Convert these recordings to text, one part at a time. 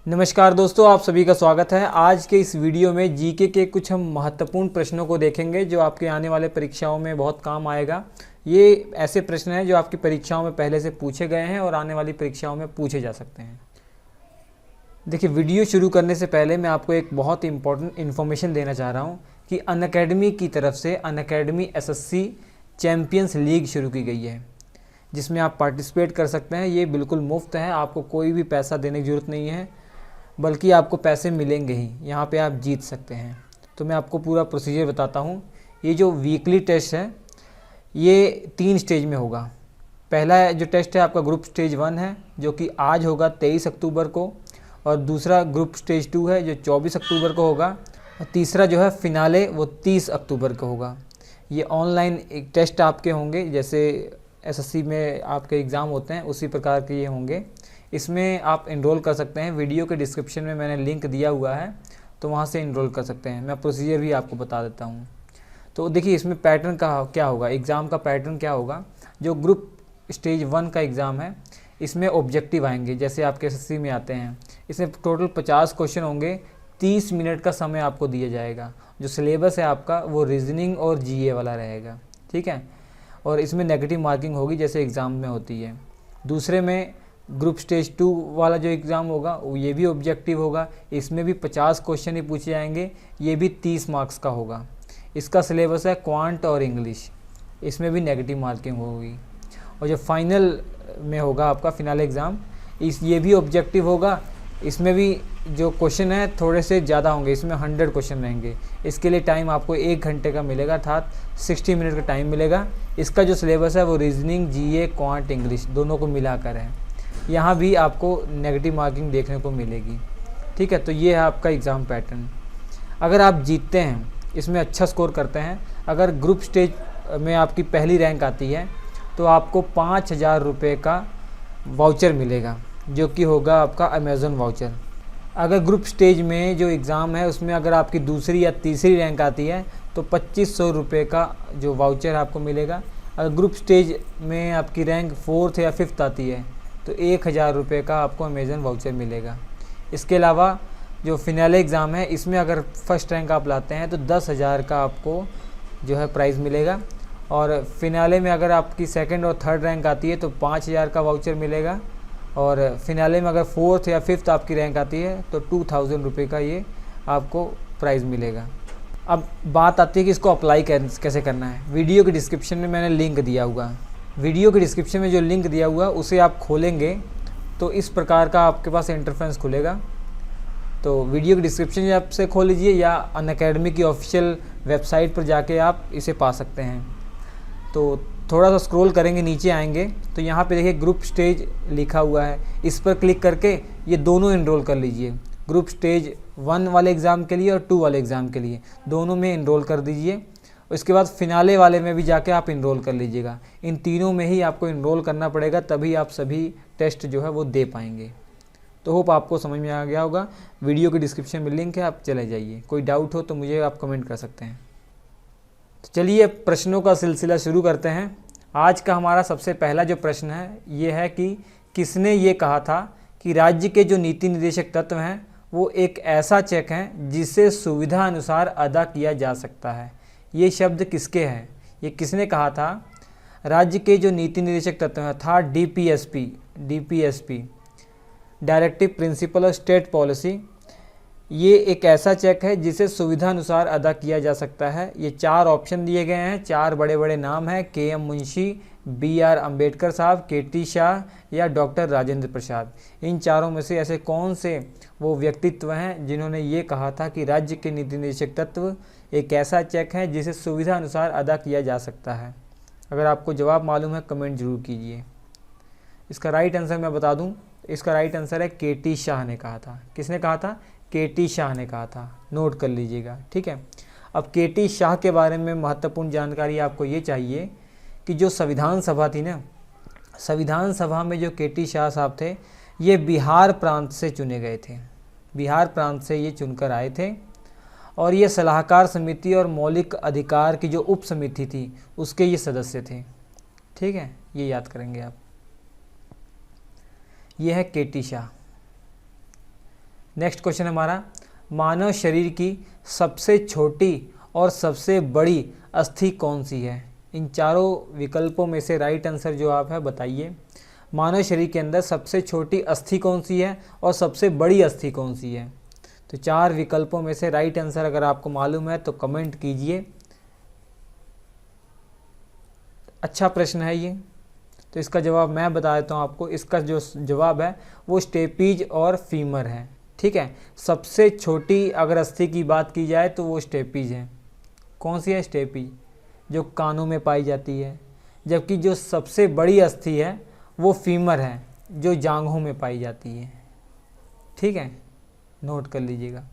नमस्कार दोस्तों, आप सभी का स्वागत है। आज के इस वीडियो में जीके के कुछ हम महत्वपूर्ण प्रश्नों को देखेंगे जो आपके आने वाले परीक्षाओं में बहुत काम आएगा। ये ऐसे प्रश्न हैं जो आपकी परीक्षाओं में पहले से पूछे गए हैं और आने वाली परीक्षाओं में पूछे जा सकते हैं। देखिए, वीडियो शुरू करने से पहले मैं आपको एक बहुत इंपॉर्टेंट इन्फॉर्मेशन देना चाह रहा हूँ कि अनअकैडमी की तरफ से अनअकैडमी एसएससी चैम्पियंस लीग शुरू की गई है, जिसमें आप पार्टिसिपेट कर सकते हैं। ये बिल्कुल मुफ्त है, आपको कोई भी पैसा देने की ज़रूरत नहीं है, बल्कि आपको पैसे मिलेंगे ही। यहाँ पे आप जीत सकते हैं। तो मैं आपको पूरा प्रोसीजर बताता हूँ। ये जो वीकली टेस्ट है ये 3 स्टेज में होगा। पहला जो टेस्ट है आपका ग्रुप स्टेज 1 है, जो कि आज होगा 23 अक्टूबर को, और दूसरा ग्रुप स्टेज 2 है जो 24 अक्टूबर को होगा, और तीसरा जो है फिनाले वो 30 अक्टूबर को होगा। ये ऑनलाइन एक टेस्ट आपके होंगे, जैसे एसएससी में आपके एग्ज़ाम होते हैं उसी प्रकार के ये होंगे। इसमें आप इनरोल कर सकते हैं। वीडियो के डिस्क्रिप्शन में मैंने लिंक दिया हुआ है, तो वहाँ से इनरोल कर सकते हैं। मैं प्रोसीजर भी आपको बता देता हूँ। तो देखिए, इसमें पैटर्न का क्या होगा, एग्ज़ाम का पैटर्न क्या होगा। जो ग्रुप स्टेज 1 का एग्ज़ाम है इसमें ऑब्जेक्टिव आएंगे, जैसे आपके एसएससी में आते हैं। इसमें टोटल 50 क्वेश्चन होंगे, 30 मिनट का समय आपको दिया जाएगा। जो सिलेबस है आपका वो रीजनिंग और जीए वाला रहेगा, ठीक है। और इसमें नेगेटिव मार्किंग होगी जैसे एग्ज़ाम में होती है। दूसरे में ग्रुप स्टेज 2 वाला जो एग्ज़ाम होगा ये भी ऑब्जेक्टिव होगा। इसमें भी 50 क्वेश्चन ही पूछे जाएंगे, ये भी 30 मार्क्स का होगा। इसका सिलेबस है क्वांट और इंग्लिश, इसमें भी नेगेटिव मार्किंग होगी। और जो फाइनल में होगा आपका फिनाल एग्ज़ाम, ये भी ऑब्जेक्टिव होगा। इसमें भी जो क्वेश्चन है थोड़े से ज़्यादा होंगे, इसमें 100 क्वेश्चन रहेंगे। इसके लिए टाइम आपको 1 घंटे का मिलेगा, अर्थात 60 मिनट का टाइम मिलेगा। इसका जो सिलेबस है वो रीजनिंग, जीए, क्वांट, इंग्लिश दोनों को मिलाकर है। यहाँ भी आपको नेगेटिव मार्किंग देखने को मिलेगी, ठीक है। तो ये है आपका एग्ज़ाम पैटर्न। अगर आप जीतते हैं, इसमें अच्छा स्कोर करते हैं, अगर ग्रुप स्टेज में आपकी पहली रैंक आती है तो आपको 5000 रुपये का वाउचर मिलेगा, जो कि होगा आपका अमेज़न वाउचर। अगर ग्रुप स्टेज में जो एग्ज़ाम है उसमें अगर आपकी दूसरी या तीसरी रैंक आती है तो 2500 रुपये का जो वाउचर आपको मिलेगा। अगर ग्रुप स्टेज में आपकी रैंक 4th या 5th आती है तो 1000 रुपये का आपको अमेज़न वाउचर मिलेगा। इसके अलावा जो फिनाले एग्ज़ाम है इसमें अगर फर्स्ट रैंक आप लाते हैं तो 10,000 का आपको जो है प्राइज़ मिलेगा। और फिनाले में अगर आपकी 2nd और 3rd रैंक आती है तो 5000 का वाउचर मिलेगा। और फिनाले में अगर 4th या 5th आपकी रैंक आती है तो 2000 रुपये का ये आपको प्राइज़ मिलेगा। अब बात आती है कि इसको अप्लाई कैसे करना है। वीडियो के डिस्क्रिप्शन में मैंने लिंक दिया हुआ है। वीडियो के डिस्क्रिप्शन में जो लिंक दिया हुआ उसे आप खोलेंगे तो इस प्रकार का आपके पास इंटरफेस खुलेगा। तो वीडियो के डिस्क्रिप्शन आप से खोल लीजिए या अनअकैडमी की ऑफिशियल वेबसाइट पर जाके आप इसे पा सकते हैं। तो थोड़ा सा स्क्रॉल करेंगे, नीचे आएंगे तो यहाँ पे देखिए ग्रुप स्टेज लिखा हुआ है। इस पर क्लिक करके ये दोनों इनरोल कर लीजिए। ग्रुप स्टेज 1 वाले एग्ज़ाम के लिए और 2 वाले एग्ज़ाम के लिए दोनों में इनरोल कर दीजिए। उसके बाद फिनाले वाले में भी जाके आप इनरोल कर लीजिएगा। इन तीनों में ही आपको इनरोल करना पड़ेगा, तभी आप सभी टेस्ट जो है वो दे पाएंगे। तो होप आपको समझ में आ गया होगा। वीडियो के डिस्क्रिप्शन में लिंक है, आप चले जाइए। कोई डाउट हो तो मुझे आप कमेंट कर सकते हैं। तो चलिए प्रश्नों का सिलसिला शुरू करते हैं। आज का हमारा सबसे पहला जो प्रश्न है ये है कि किसने ये कहा था कि राज्य के जो नीति निर्देशक तत्व हैं वो एक ऐसा चेक है जिसे सुविधा अनुसार अदा किया जा सकता है। ये शब्द किसके हैं, ये किसने कहा था। राज्य के जो नीति निर्देशक तत्व हैं था DPSP, directive principle of state policy. ये एक ऐसा चेक है जिसे सुविधा अनुसार अदा किया जा सकता है। ये 4 ऑप्शन दिए गए हैं, 4 बड़े बड़े नाम हैं, KM मुंशी, BR अम्बेडकर साहब, KT शाह या डॉक्टर राजेंद्र प्रसाद। इन चारों में से ऐसे कौन से वो व्यक्तित्व हैं जिन्होंने ये कहा था कि राज्य के नीति निर्देशक तत्व एक ऐसा चेक है जिसे सुविधा अनुसार अदा किया जा सकता है। अगर आपको जवाब मालूम है कमेंट जरूर कीजिए। इसका राइट आंसर मैं बता दूं, इसका राइट आंसर है KT शाह ने कहा था। किसने कहा था, KT शाह ने कहा था। नोट कर लीजिएगा, ठीक है। अब KT शाह के बारे में महत्वपूर्ण जानकारी आपको ये चाहिए कि जो संविधान सभा थी ना, संविधान सभा में जो KT शाह साहब थे ये बिहार प्रांत से चुने गए थे। बिहार प्रांत से ये चुनकर आए थे और ये सलाहकार समिति और मौलिक अधिकार की जो उप समिति थी उसके ये सदस्य थे, ठीक है। ये याद करेंगे आप। ये है KT शाह। नेक्स्ट क्वेश्चन हमारा, मानव शरीर की सबसे छोटी और सबसे बड़ी अस्थि कौन सी है? इन चारों विकल्पों में से राइट आंसर जो आप है बताइए। मानव शरीर के अंदर सबसे छोटी अस्थि कौन सी है और सबसे बड़ी अस्थि कौन सी है? तो चार विकल्पों में से राइट आंसर अगर आपको मालूम है तो कमेंट कीजिए। अच्छा प्रश्न है ये, तो इसका जवाब मैं बता देता हूँ आपको। इसका जो जवाब है वो स्टेपीज और फीमर है। ठीक है, सबसे छोटी अगर अस्थि की बात की जाए तो वो स्टेपीज है। कौन सी है? स्टेपीज, जो कानों में पाई जाती है। जबकि जो सबसे बड़ी अस्थि है वो फीमर है, जो जांघों में पाई जाती है। ठीक है, नोट कर लीजिएगा।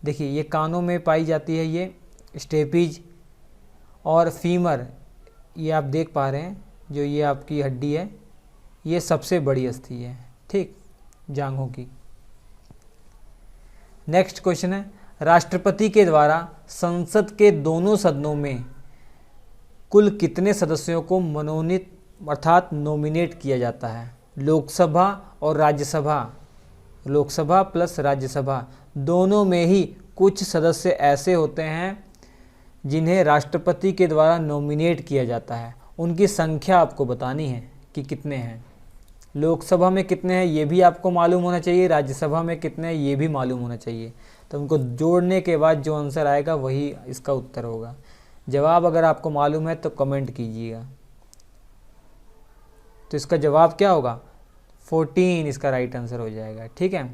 देखिए, ये कानों में पाई जाती है ये स्टेपीज, और फीमर ये आप देख पा रहे हैं, जो ये आपकी हड्डी है, ये सबसे बड़ी अस्थि है। ठीक, जांघों की। नेक्स्ट क्वेश्चन है, राष्ट्रपति के द्वारा संसद के दोनों सदनों में कुल कितने सदस्यों को मनोनीत अर्थात नॉमिनेट किया जाता है? लोकसभा और राज्यसभा, लोकसभा प्लस राज्यसभा दोनों में ही कुछ सदस्य ऐसे होते हैं जिन्हें राष्ट्रपति के द्वारा नॉमिनेट किया जाता है। उनकी संख्या आपको बतानी है कि कितने हैं। लोकसभा में कितने हैं ये भी आपको मालूम होना चाहिए, राज्यसभा में कितने हैं ये भी मालूम होना चाहिए। तो उनको जोड़ने के बाद जो आंसर आएगा वही इसका उत्तर होगा। जवाब अगर आपको मालूम है तो कमेंट कीजिएगा। तो इसका जवाब क्या होगा? 14 इसका राइट आंसर हो जाएगा। ठीक है,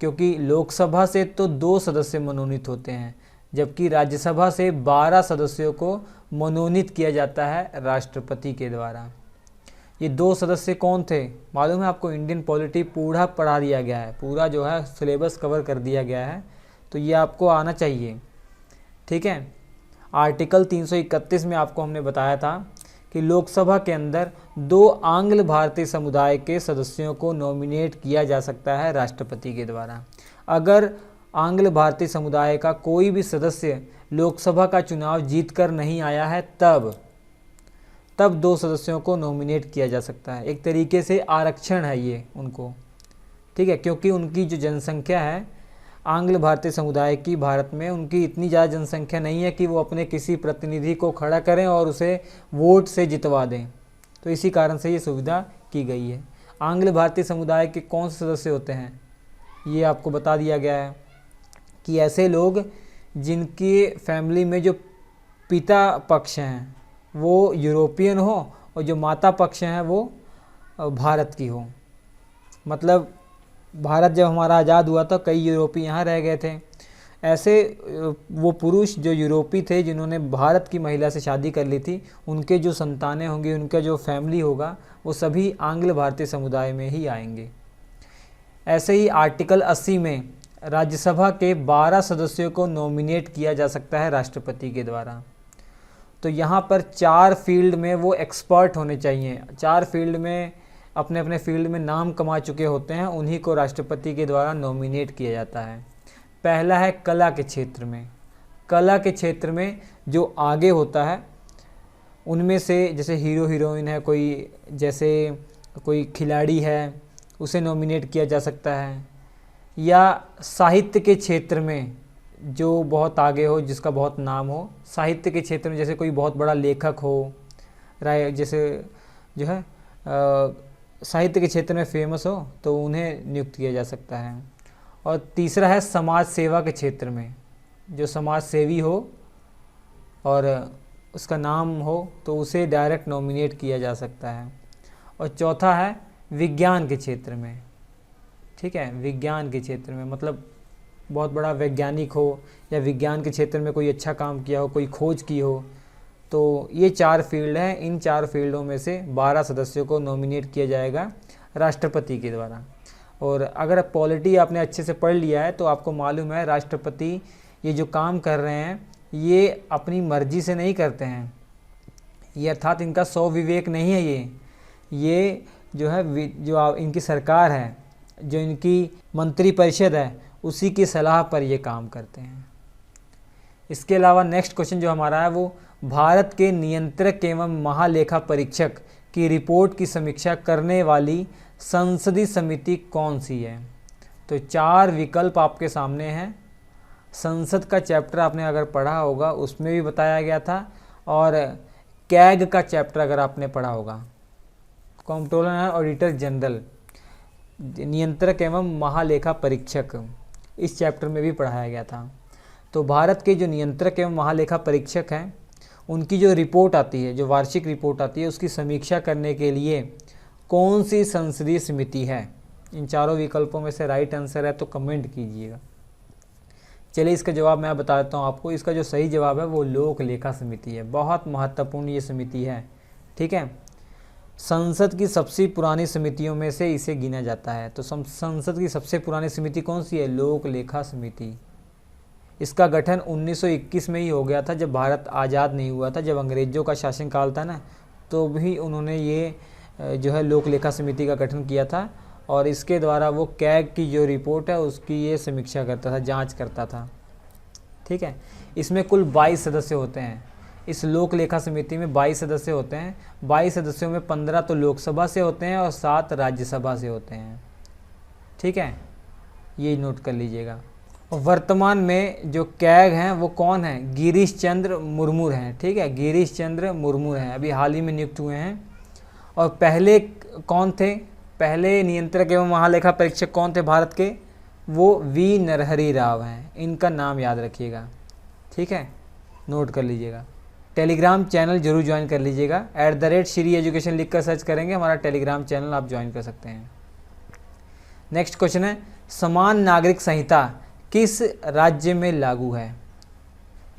क्योंकि लोकसभा से तो 2 सदस्य मनोनीत होते हैं, जबकि राज्यसभा से 12 सदस्यों को मनोनीत किया जाता है राष्ट्रपति के द्वारा। ये 2 सदस्य कौन थे मालूम है आपको? इंडियन पॉलिटी पूरा पढ़ा दिया गया है, पूरा जो है सिलेबस कवर कर दिया गया है, तो ये आपको आना चाहिए। ठीक है, आर्टिकल 331 में आपको हमने बताया था कि लोकसभा के अंदर 2 आंग्ल भारतीय समुदाय के सदस्यों को नॉमिनेट किया जा सकता है राष्ट्रपति के द्वारा। अगर आंग्ल भारतीय समुदाय का कोई भी सदस्य लोकसभा का चुनाव जीतकर नहीं आया है तब 2 सदस्यों को नॉमिनेट किया जा सकता है। एक तरीके से आरक्षण है ये उनको। ठीक है, क्योंकि उनकी जो जनसंख्या है आंग्ल भारतीय समुदाय की, भारत में उनकी इतनी ज़्यादा जनसंख्या नहीं है कि वो अपने किसी प्रतिनिधि को खड़ा करें और उसे वोट से जितवा दें। तो इसी कारण से ये सुविधा की गई है। आंग्ल भारतीय समुदाय के कौन से सदस्य होते हैं ये आपको बता दिया गया है कि ऐसे लोग जिनकी फैमिली में जो पिता पक्ष हैं वो यूरोपियन हो और जो माता पक्ष हैं वो भारत की हो। मतलब भारत जब हमारा आज़ाद हुआ था कई यूरोपीय यहाँ रह गए थे। ऐसे वो पुरुष जो यूरोपी थे जिन्होंने भारत की महिला से शादी कर ली थी, उनके जो संतानें होंगी, उनका जो फैमिली होगा, वो सभी आंग्ल भारतीय समुदाय में ही आएंगे। ऐसे ही आर्टिकल 80 में राज्यसभा के 12 सदस्यों को नॉमिनेट किया जा सकता है राष्ट्रपति के द्वारा। तो यहाँ पर 4 फील्ड में वो एक्सपर्ट होने चाहिए, 4 फील्ड में अपने अपने फील्ड में नाम कमा चुके होते हैं, उन्हीं को राष्ट्रपति के द्वारा नॉमिनेट किया जाता है। पहला है कला के क्षेत्र में। कला के क्षेत्र में जो आगे होता है उनमें से जैसे हीरो हीरोइन है, कोई जैसे कोई खिलाड़ी है, उसे नॉमिनेट किया जा सकता है। या साहित्य के क्षेत्र में जो बहुत आगे हो, जिसका बहुत नाम हो, साहित्य के क्षेत्र में जैसे कोई बहुत बड़ा लेखक हो, जैसे जो है साहित्य के क्षेत्र में फेमस हो, तो उन्हें नियुक्त किया जा सकता है। और तीसरा है समाज सेवा के क्षेत्र में, जो समाज सेवी हो और उसका नाम हो तो उसे डायरेक्ट नॉमिनेट किया जा सकता है। और चौथा है विज्ञान के क्षेत्र में। ठीक है, विज्ञान के क्षेत्र में मतलब बहुत बड़ा वैज्ञानिक हो या विज्ञान के क्षेत्र में कोई अच्छा काम किया हो, कोई खोज की हो। तो ये 4 फील्ड हैं। इन 4 फील्डों में से 12 सदस्यों को नॉमिनेट किया जाएगा राष्ट्रपति के द्वारा। और अगर पॉलिटी आपने अच्छे से पढ़ लिया है तो आपको मालूम है राष्ट्रपति ये जो काम कर रहे हैं ये अपनी मर्जी से नहीं करते हैं। ये अर्थात इनका सौ विवेक नहीं है। ये जो है जो इनकी सरकार है, जो इनकी मंत्रिपरिषद है, उसी की सलाह पर ये काम करते हैं। इसके अलावा नेक्स्ट क्वेश्चन जो हमारा है वो भारत के नियंत्रक एवं महालेखा परीक्षक की रिपोर्ट की समीक्षा करने वाली संसदीय समिति कौन सी है? तो 4 विकल्प आपके सामने हैं। संसद का चैप्टर आपने अगर पढ़ा होगा उसमें भी बताया गया था, और कैग का चैप्टर अगर आपने पढ़ा होगा, कंट्रोलर एंड ऑडिटर जनरल, नियंत्रक एवं महालेखा परीक्षक, इस चैप्टर में भी पढ़ाया गया था। तो भारत के जो नियंत्रक एवं महालेखा परीक्षक हैं उनकी जो रिपोर्ट आती है, जो वार्षिक रिपोर्ट आती है, उसकी समीक्षा करने के लिए कौन सी संसदीय समिति है? इन चारों विकल्पों में से राइट आंसर है तो कमेंट कीजिएगा। चलिए इसका जवाब मैं बता देता हूँ आपको। इसका जो सही जवाब है वो लोक लेखा समिति है। बहुत महत्वपूर्ण ये समिति है, ठीक है। संसद की सबसे पुरानी समितियों में से इसे गिना जाता है। तो संसद की सबसे पुरानी समिति कौन सी है? लोक लेखा समिति। इसका गठन 1921 में ही हो गया था, जब भारत आज़ाद नहीं हुआ था, जब अंग्रेज़ों का शासनकाल था ना, तो भी उन्होंने ये जो है लोक लेखा समिति का गठन किया था, और इसके द्वारा वो कैग की जो रिपोर्ट है उसकी ये समीक्षा करता था, जांच करता था, ठीक है। इसमें कुल 22 सदस्य होते हैं। इस लोक लेखा समिति में 22 सदस्य होते हैं। 22 सदस्यों में 15 तो लोकसभा से होते हैं और 7 राज्यसभा से होते हैं, ठीक है, ये नोट कर लीजिएगा। और वर्तमान में जो कैग हैं वो कौन है? गिरीश चंद्र मुर्मू हैं, ठीक है, गिरीश चंद्र मुर्मू हैं, अभी हाल ही में नियुक्त हुए हैं। और पहले कौन थे? पहले नियंत्रक एवं महालेखा परीक्षक कौन थे भारत के? वो वी नरहरि राव हैं। इनका नाम याद रखिएगा, ठीक है, नोट कर लीजिएगा। टेलीग्राम चैनल जरूर ज्वाइन कर लीजिएगा। @श्री एजुकेशन लिख कर सर्च करेंगे, हमारा टेलीग्राम चैनल आप ज्वाइन कर सकते हैं। नेक्स्ट क्वेश्चन है, समान नागरिक संहिता किस राज्य में लागू है?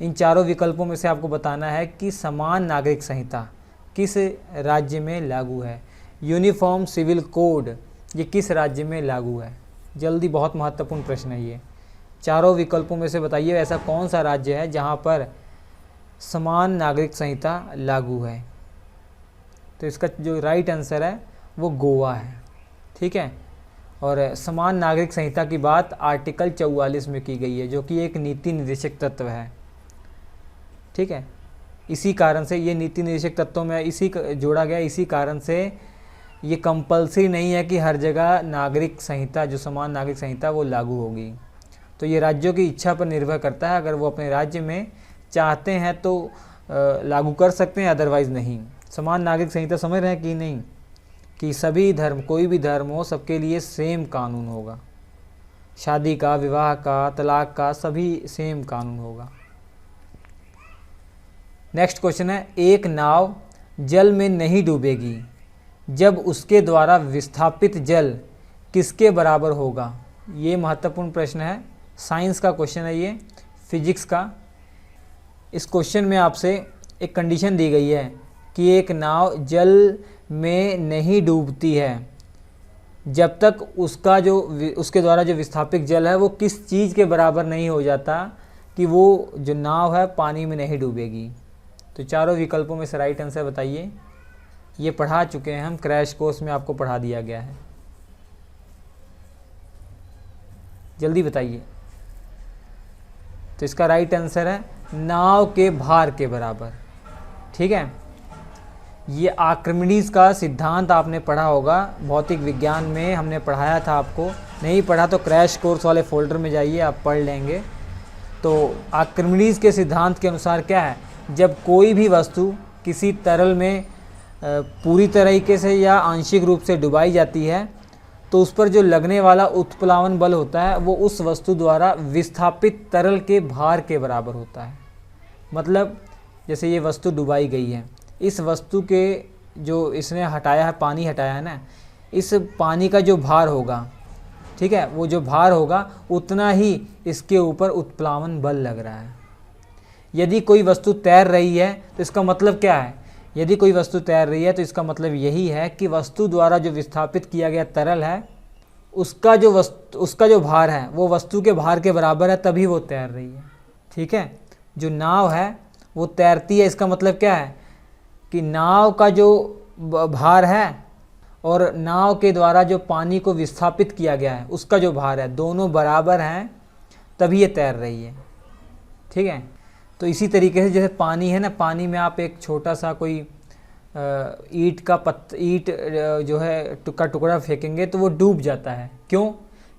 इन चारों विकल्पों में से आपको बताना है कि समान नागरिक संहिता किस राज्य में लागू है। यूनिफॉर्म सिविल कोड ये किस राज्य में लागू है? जल्दी, बहुत महत्वपूर्ण प्रश्न है ये। चारों विकल्पों में से बताइए ऐसा कौन सा राज्य है जहाँ पर समान नागरिक संहिता लागू है। तो इसका जो राइट आंसर है वो गोवा है, ठीक है। और समान नागरिक संहिता की बात आर्टिकल 44 में की गई है, जो कि एक नीति निर्देशक तत्व है, ठीक है। इसी कारण से ये नीति निर्देशक तत्वों में इसी जोड़ा गया, इसी कारण से ये कंपलसरी नहीं है कि हर जगह नागरिक संहिता, जो समान नागरिक संहिता, वो लागू होगी। तो ये राज्यों की इच्छा पर निर्भर करता है। अगर वो अपने राज्य में चाहते हैं तो लागू कर सकते हैं, अदरवाइज़ नहीं। समान नागरिक संहिता समझ रहे हैं कि नहीं? कि सभी धर्म, कोई भी धर्म हो, सबके लिए सेम कानून होगा। शादी का, विवाह का, तलाक का, सभी सेम कानून होगा। नेक्स्ट क्वेश्चन है, एक नाव जल में नहीं डूबेगी जब उसके द्वारा विस्थापित जल किसके बराबर होगा? ये महत्वपूर्ण प्रश्न है, साइंस का क्वेश्चन है ये, फिजिक्स का। इस क्वेश्चन में आपसे एक कंडीशन दी गई है कि एक नाव जल में नहीं डूबती है जब तक उसके द्वारा जो विस्थापित जल है वो किस चीज़ के बराबर नहीं हो जाता कि वो जो नाव है पानी में नहीं डूबेगी। तो चारों विकल्पों में से राइट आंसर बताइए। ये पढ़ा चुके हैं हम, क्रैश कोर्स में आपको पढ़ा दिया गया है, जल्दी बताइए। तो इसका राइट आंसर है नाव के भार के बराबर, ठीक है। ये आर्किमिडीज का सिद्धांत आपने पढ़ा होगा, भौतिक विज्ञान में हमने पढ़ाया था आपको। नहीं पढ़ा तो क्रैश कोर्स वाले फोल्डर में जाइए, आप पढ़ लेंगे। तो आर्किमिडीज के सिद्धांत के अनुसार क्या है, जब कोई भी वस्तु किसी तरल में पूरी तरीके से या आंशिक रूप से डुबाई जाती है तो उस पर जो लगने वाला उत्प्लावन बल होता है वो उस वस्तु द्वारा विस्थापित तरल के भार के बराबर होता है। मतलब जैसे ये वस्तु डुबाई गई है, इस वस्तु के जो इसने हटाया है, पानी हटाया है ना, इस पानी का जो भार होगा, ठीक है, वो जो भार होगा उतना ही इसके ऊपर उत्प्लावन बल लग रहा है। यदि कोई वस्तु तैर रही है तो इसका मतलब क्या है? यदि कोई वस्तु तैर रही है तो इसका मतलब यही है कि वस्तु द्वारा जो विस्थापित किया गया तरल है उसका जो भार है वो वस्तु के भार के बराबर है, तभी वो तैर रही है, ठीक है। जो नाव है वो तैरती है, इसका मतलब क्या है कि नाव का जो भार है और नाव के द्वारा जो पानी को विस्थापित किया गया है उसका जो भार है, दोनों बराबर हैं, तभी ये तैर रही है, ठीक है। तो इसी तरीके से जैसे पानी है ना, पानी में आप एक छोटा सा कोई ईंट जो है का टुकड़ा फेंकेंगे तो वो डूब जाता है। क्यों?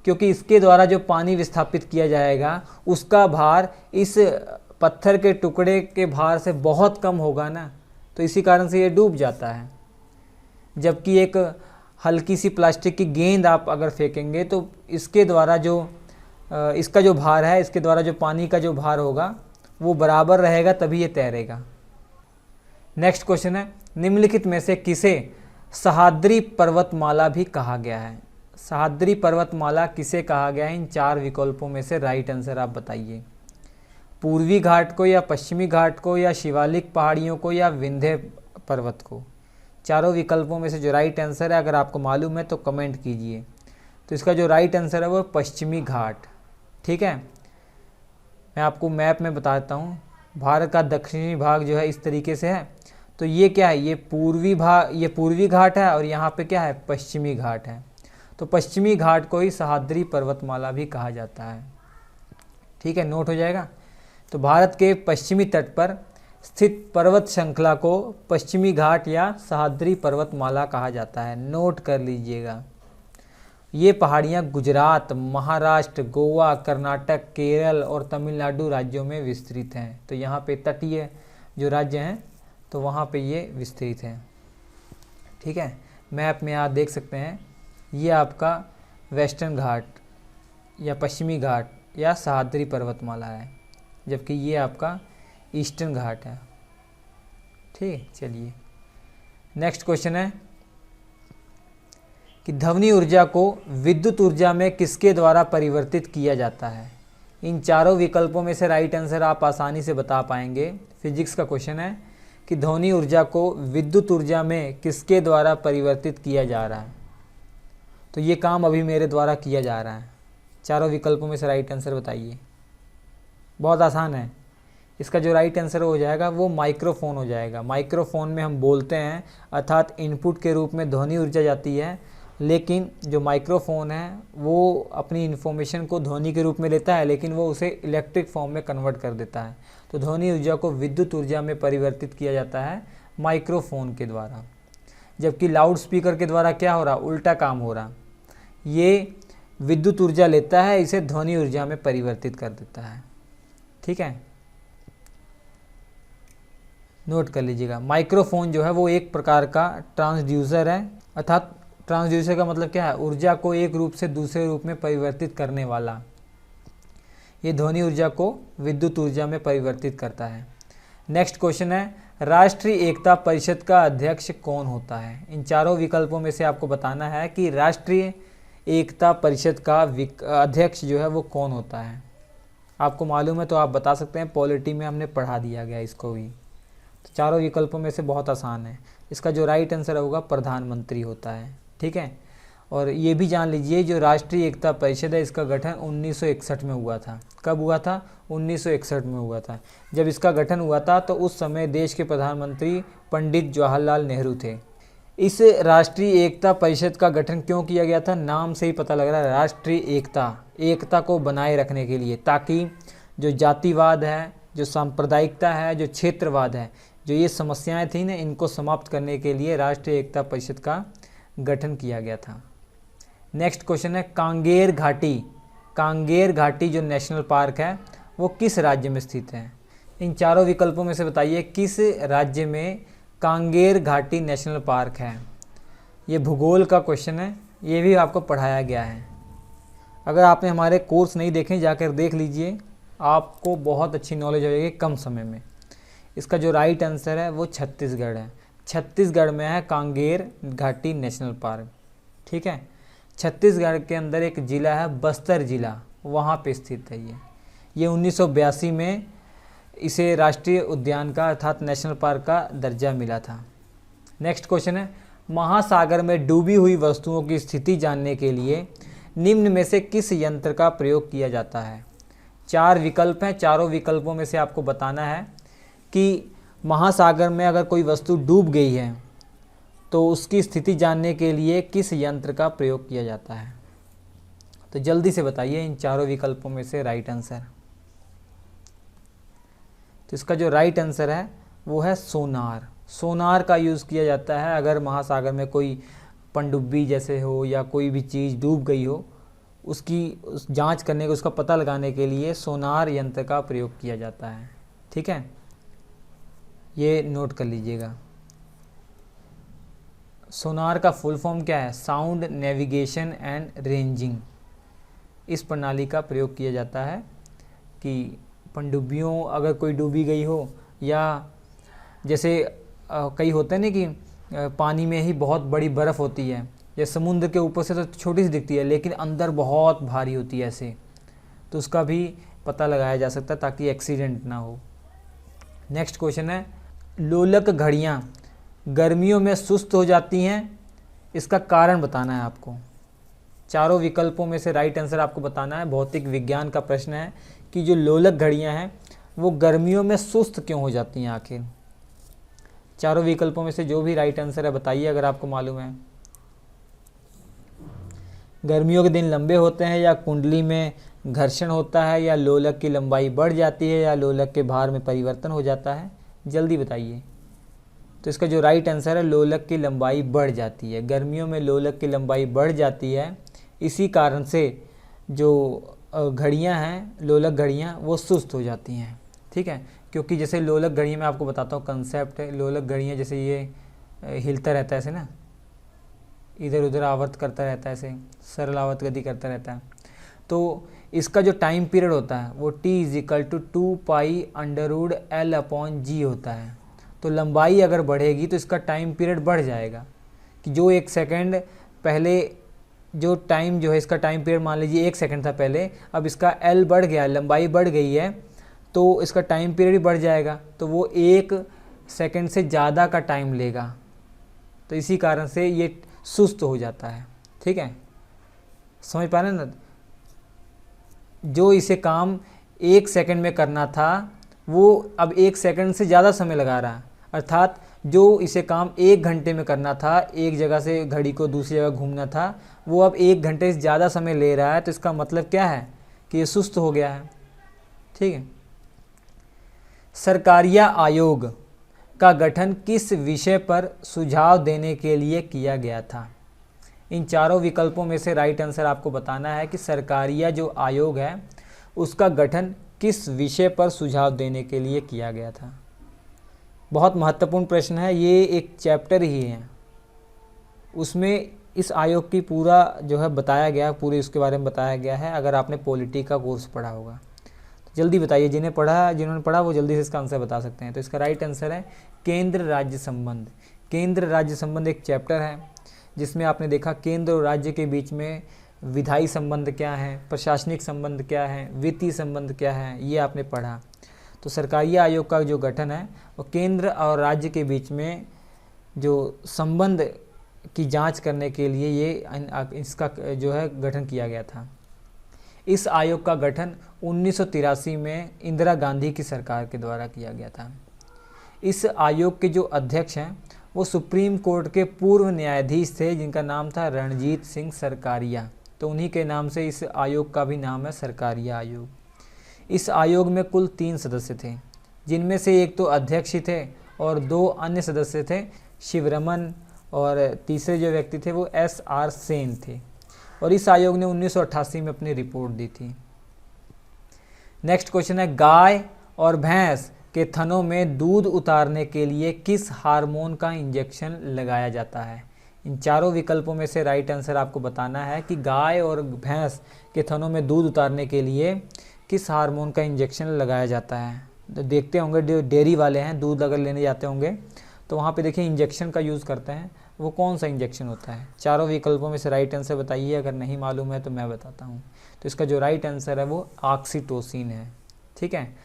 क्योंकि इसके द्वारा जो पानी विस्थापित किया जाएगा उसका भार इस पत्थर के टुकड़े के भार से बहुत कम होगा ना, तो इसी कारण से ये डूब जाता है। जबकि एक हल्की सी प्लास्टिक की गेंद आप अगर फेंकेंगे तो इसके द्वारा जो इसका जो भार है, इसके द्वारा जो पानी का जो भार होगा वो बराबर रहेगा, तभी ये तैरेगा। नेक्स्ट क्वेश्चन है, निम्नलिखित में से किसे सह्याद्री पर्वतमाला भी कहा गया है? सह्याद्री पर्वतमाला किसे कहा गया है? इन 4 विकल्पों में से राइट आंसर आप बताइए। पूर्वी घाट को, या पश्चिमी घाट को, या शिवालिक पहाड़ियों को, या विंध्य पर्वत को? चारों विकल्पों में से जो राइट आंसर है, अगर आपको मालूम है तो कमेंट कीजिए। तो इसका जो राइट आंसर है वो पश्चिमी घाट। ठीक है, मैं आपको मैप में बताता हूँ। भारत का दक्षिणी भाग जो है इस तरीके से है, तो ये क्या है, ये पूर्वी घाट है, और यहाँ पे क्या है, पश्चिमी घाट है। तो पश्चिमी घाट को ही सह्याद्री पर्वतमाला भी कहा जाता है। ठीक है, नोट हो जाएगा। तो भारत के पश्चिमी तट पर स्थित पर्वत श्रृंखला को पश्चिमी घाट या सह्याद्री पर्वतमाला कहा जाता है। नोट कर लीजिएगा। ये पहाड़ियाँ गुजरात, महाराष्ट्र, गोवा, कर्नाटक, केरल और तमिलनाडु राज्यों में विस्तृत हैं। तो यहाँ पे तटीय जो राज्य हैं तो वहाँ पे ये विस्तृत हैं। ठीक है, मैप में आप देख सकते हैं, ये आपका वेस्टर्न घाट या पश्चिमी घाट या सह्याद्री पर्वतमाला है, जबकि ये आपका ईस्टर्न घाट है। ठीक, चलिए नेक्स्ट क्वेश्चन है कि ध्वनि ऊर्जा को विद्युत ऊर्जा में किसके द्वारा परिवर्तित किया जाता है? इन चारों विकल्पों में से राइट आंसर आप आसानी से बता पाएंगे। फिजिक्स का क्वेश्चन है कि ध्वनि ऊर्जा को विद्युत ऊर्जा में किसके द्वारा परिवर्तित किया जा रहा है? तो ये काम अभी मेरे द्वारा किया जा रहा है। चारों विकल्पों में से राइट आंसर बताइए। बहुत आसान है। इसका जो राइट आंसर हो जाएगा वो माइक्रोफोन हो जाएगा। माइक्रोफोन में हम बोलते हैं, अर्थात इनपुट के रूप में ध्वनि ऊर्जा जाती है, लेकिन जो माइक्रोफोन है वो अपनी इन्फॉर्मेशन को ध्वनि के रूप में लेता है, लेकिन वो उसे इलेक्ट्रिक फॉर्म में कन्वर्ट कर देता है। तो ध्वनि ऊर्जा को विद्युत ऊर्जा में परिवर्तित किया जाता है माइक्रोफोन के द्वारा। जबकि लाउड स्पीकर के द्वारा क्या हो रहा, उल्टा काम हो रहा। ये विद्युत ऊर्जा लेता है, इसे ध्वनि ऊर्जा में परिवर्तित कर देता है। ठीक है, नोट कर लीजिएगा। माइक्रोफोन जो है वो एक प्रकार का ट्रांसड्यूसर है, अर्थात ट्रांसड्यूसर का मतलब क्या है, ऊर्जा को एक रूप से दूसरे रूप में परिवर्तित करने वाला। ये ध्वनि ऊर्जा को विद्युत ऊर्जा में परिवर्तित करता है। नेक्स्ट क्वेश्चन है, राष्ट्रीय एकता परिषद का अध्यक्ष कौन होता है? इन चारों विकल्पों में से आपको बताना है कि राष्ट्रीय एकता परिषद का अध्यक्ष जो है वो कौन होता है। आपको मालूम है तो आप बता सकते हैं, पॉलिटी में हमने पढ़ा दिया गया इसको भी। तो चारों विकल्पों में से बहुत आसान है। इसका जो राइट आंसर होगा प्रधानमंत्री होता है। ठीक है, और ये भी जान लीजिए जो राष्ट्रीय एकता परिषद है इसका गठन 1961 में हुआ था। कब हुआ था? 1961 में हुआ था। जब इसका गठन हुआ था तो उस समय देश के प्रधानमंत्री पंडित जवाहरलाल नेहरू थे। इस राष्ट्रीय एकता परिषद का गठन क्यों किया गया था? नाम से ही पता लग रहा है, राष्ट्रीय एकता को बनाए रखने के लिए, ताकि जो जातिवाद है, जो सांप्रदायिकता है, जो क्षेत्रवाद है, जो ये समस्याएं थी ना, इनको समाप्त करने के लिए राष्ट्रीय एकता परिषद का गठन किया गया था। नेक्स्ट क्वेश्चन है, कांगेर घाटी जो नेशनल पार्क है वो किस राज्य में स्थित है? इन चारों विकल्पों में से बताइए किस राज्य में कांगेर घाटी नेशनल पार्क है। ये भूगोल का क्वेश्चन है, ये भी आपको पढ़ाया गया है। अगर आपने हमारे कोर्स नहीं देखे जाकर देख लीजिए, आपको बहुत अच्छी नॉलेज हो जाएगी कम समय में। इसका जो राइट आंसर है वो छत्तीसगढ़ है। छत्तीसगढ़ में है कांगेर घाटी नेशनल पार्क। ठीक है, छत्तीसगढ़ के अंदर एक ज़िला है बस्तर ज़िला, वहाँ पे स्थित है ये 1982 में इसे राष्ट्रीय उद्यान का अर्थात नेशनल पार्क का दर्जा मिला था। नेक्स्ट क्वेश्चन है, महासागर में डूबी हुई वस्तुओं की स्थिति जानने के लिए निम्न में से किस यंत्र का प्रयोग किया जाता है? 4 विकल्प हैं, चारों विकल्पों में से आपको बताना है कि महासागर में अगर कोई वस्तु डूब गई है तो उसकी स्थिति जानने के लिए किस यंत्र का प्रयोग किया जाता है। तो जल्दी से बताइए इन चारों विकल्पों में से राइट आंसर। तो इसका जो राइट आंसर है वो है सोनार। सोनार का यूज़ किया जाता है अगर महासागर में कोई पनडुब्बी जैसे हो या कोई भी चीज़ डूब गई हो, उस जांच करने के, उसका पता लगाने के लिए सोनार यंत्र का प्रयोग किया जाता है। ठीक है, ये नोट कर लीजिएगा। सोनार का फुल फॉर्म क्या है? Sound navigation and ranging. इस प्रणाली का प्रयोग किया जाता है कि पनडुब्बियों, अगर कोई डूबी गई हो, या जैसे कई होते हैं ना कि पानी में ही बहुत बड़ी बर्फ़ होती है, या समुद्र के ऊपर से तो छोटी सी दिखती है लेकिन अंदर बहुत भारी होती है ऐसे, तो उसका भी पता लगाया जा सकता है ताकि एक्सीडेंट ना हो। नेक्स्ट क्वेश्चन है, लोलक घड़ियाँ गर्मियों में सुस्त हो जाती हैं, इसका कारण बताना है आपको। चारों विकल्पों में से राइट आंसर आपको बताना है। भौतिक विज्ञान का प्रश्न है कि जो लोलक घड़ियाँ हैं वो गर्मियों में सुस्त क्यों हो जाती हैं आखिर। चारों विकल्पों में से जो भी राइट आंसर है बताइए अगर आपको मालूम है। गर्मियों के दिन लंबे होते हैं, या कुंडली में घर्षण होता है, या लोलक की लंबाई बढ़ जाती है, या लोलक के भार में परिवर्तन हो जाता है, जल्दी बताइए। तो इसका जो राइट आंसर है, लोलक की लंबाई बढ़ जाती है। गर्मियों में लोलक की लंबाई बढ़ जाती है, इसी कारण से जो घड़ियाँ हैं, लोलक घड़ियाँ, वो सुस्त हो जाती हैं। ठीक है, क्योंकि जैसे लोलक घड़ियाँ, मैं आपको बताता हूँ कंसेप्ट है। लोलक घड़ियाँ जैसे ये हिलता रहता है ऐसे ना, इधर उधर आवर्त करता रहता है ऐसे, सरल आवर्त गति करता रहता है, तो इसका जो टाइम पीरियड होता है वो T=2π√L/G होता है। तो लंबाई अगर बढ़ेगी तो इसका टाइम पीरियड बढ़ जाएगा, कि जो 1 सेकेंड पहले, जो टाइम जो है इसका टाइम पीरियड मान लीजिए 1 सेकेंड था पहले, अब इसका L बढ़ गया, लंबाई बढ़ गई है, तो इसका टाइम पीरियड भी बढ़ जाएगा, तो वो 1 सेकेंड से ज़्यादा का टाइम लेगा, तो इसी कारण से ये सुस्त हो जाता है। ठीक है, समझ पा रहे हैं ना। जो इसे काम 1 सेकेंड में करना था वो अब 1 सेकेंड से ज़्यादा समय लगा रहा है, अर्थात जो इसे काम 1 घंटे में करना था, एक जगह से घड़ी को दूसरी जगह घूमना था, वो अब 1 घंटे से ज़्यादा समय ले रहा है, तो इसका मतलब क्या है कि ये सुस्त हो गया है। ठीक है, सरकारिया आयोग का गठन किस विषय पर सुझाव देने के लिए किया गया था? इन चारों विकल्पों में से राइट आंसर आपको बताना है कि सरकारिया जो आयोग है उसका गठन किस विषय पर सुझाव देने के लिए किया गया था। बहुत महत्वपूर्ण प्रश्न है, ये एक चैप्टर ही है, उसमें इस आयोग की पूरा जो है बताया गया, पूरे उसके बारे में बताया गया है, अगर आपने पॉलिटी का कोर्स पढ़ा होगा तो जल्दी बताइए। जिन्होंने पढ़ा वो जल्दी से इसका आंसर बता सकते हैं। तो इसका राइट आंसर है केंद्र राज्य संबंध। केंद्र राज्य संबंध एक चैप्टर है जिसमें आपने देखा केंद्र और राज्य के बीच में विधायी संबंध क्या है, प्रशासनिक संबंध क्या है, वित्तीय संबंध क्या है, ये आपने पढ़ा। तो सरकारिया आयोग का जो गठन है वो केंद्र और राज्य के बीच में जो संबंध की जांच करने के लिए ये इसका जो है गठन किया गया था। इस आयोग का गठन 1983 में इंदिरा गांधी की सरकार के द्वारा किया गया था। इस आयोग के जो अध्यक्ष हैं वो सुप्रीम कोर्ट के पूर्व न्यायाधीश थे जिनका नाम था रणजीत सिंह सरकारिया, तो उन्हीं के नाम से इस आयोग का भी नाम है सरकारिया आयोग। इस आयोग में कुल 3 सदस्य थे, जिनमें से एक तो अध्यक्ष ही थे और 2 अन्य सदस्य थे, शिवरमन, और तीसरे जो व्यक्ति थे वो SR सेन थे, और इस आयोग ने 1988 में अपनी रिपोर्ट दी थी। नेक्स्ट क्वेश्चन है, गाय और भैंस के थनों में दूध उतारने के लिए किस हार्मोन का इंजेक्शन लगाया जाता है? इन चारों विकल्पों में से राइट आंसर आपको बताना है कि गाय और भैंस के थनों में दूध उतारने के लिए किस हार्मोन का इंजेक्शन लगाया जाता है। तो देखते होंगे जो डेयरी वाले हैं, दूध अगर लेने जाते होंगे तो वहाँ पे देखिए इंजेक्शन का यूज़ करते हैं, वो कौन सा इंजेक्शन होता है? चारों विकल्पों में से राइट आंसर बताइए, अगर नहीं मालूम है तो मैं बताता हूँ। तो इसका जो राइट आंसर है वो ऑक्सीटोसिन है। ठीक है,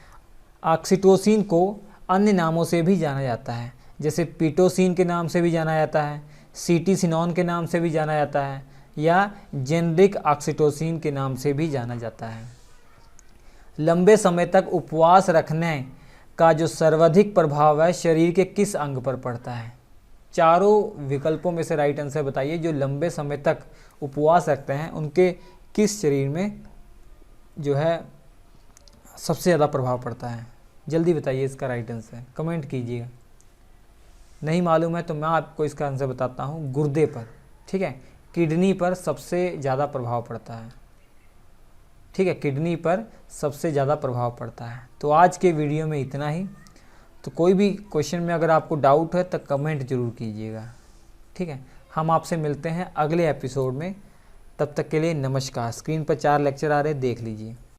ऑक्सीटोसिन को अन्य नामों से भी जाना जाता है, जैसे पीटोसिन के नाम से भी जाना जाता है, सीटीसिनॉन के नाम से भी जाना जाता है, या जेनरिक ऑक्सीटोसिन के नाम से भी जाना जाता है। लंबे समय तक उपवास रखने का जो सर्वाधिक प्रभाव है शरीर के किस अंग पर पड़ता है? चारों विकल्पों में से राइट आंसर बताइए। जो लंबे समय तक उपवास रखते हैं उनके किस शरीर में जो है सबसे ज़्यादा प्रभाव पड़ता है? जल्दी बताइए इसका राइट आंसर, कमेंट कीजिएगा। नहीं मालूम है तो मैं आपको इसका आंसर बताता हूँ, गुर्दे पर। ठीक है, किडनी पर सबसे ज़्यादा प्रभाव पड़ता है। ठीक है, किडनी पर सबसे ज़्यादा प्रभाव पड़ता है। तो आज के वीडियो में इतना ही। तो कोई भी क्वेश्चन में अगर आपको डाउट है तो कमेंट जरूर कीजिएगा, ठीक है। हम आपसे मिलते हैं अगले एपिसोड में, तब तक के लिए नमस्कार। स्क्रीन पर 4 लेक्चर आ रहे हैं, देख लीजिए।